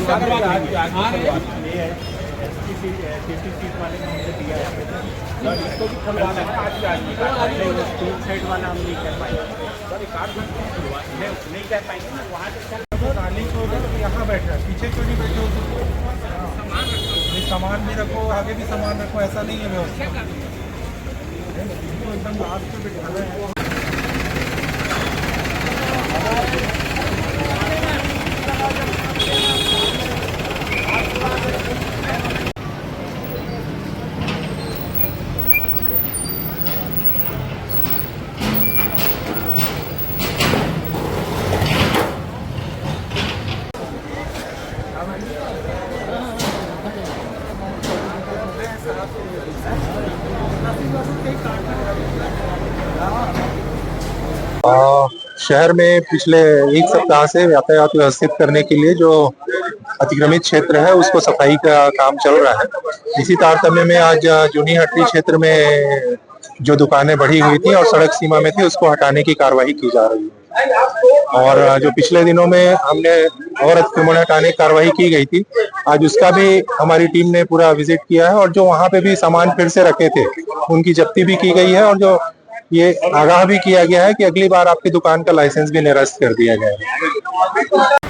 Seat वाले ने हमने दिया है, इसको भी खुलवाना है आज साइड वाला हम नहीं कर पाएंगे सर, एक आध घंटे नहीं कर पाएंगे ना, वहाँ से नाली को यहाँ बैठे पीछे क्यों नहीं बैठे हो? सामान भी रखो, आगे भी सामान रखो, ऐसा नहीं है व्यवस्था, एकदम लास्ट पे बिठाना है। शहर में पिछले एक सप्ताह से यातायात व्यवस्थित करने के लिए जो अतिक्रमित क्षेत्र है उसको सफाई का काम चल रहा है। इसी तारतम्य में आज जूनी हट्टी क्षेत्र में जो दुकानें बढ़ी हुई थी और सड़क सीमा में थी उसको हटाने की कार्रवाई की जा रही है। और जो पिछले दिनों में हमने और अतिक्रमण हटाने की कार्रवाई की गई थी, आज उसका भी हमारी टीम ने पूरा विजिट किया है और जो वहाँ पे भी सामान फिर से रखे थे उनकी जब्ती भी की गई है और जो ये आगाह भी किया गया है कि अगली बार आपकी दुकान का लाइसेंस भी निरस्त कर दिया गया है।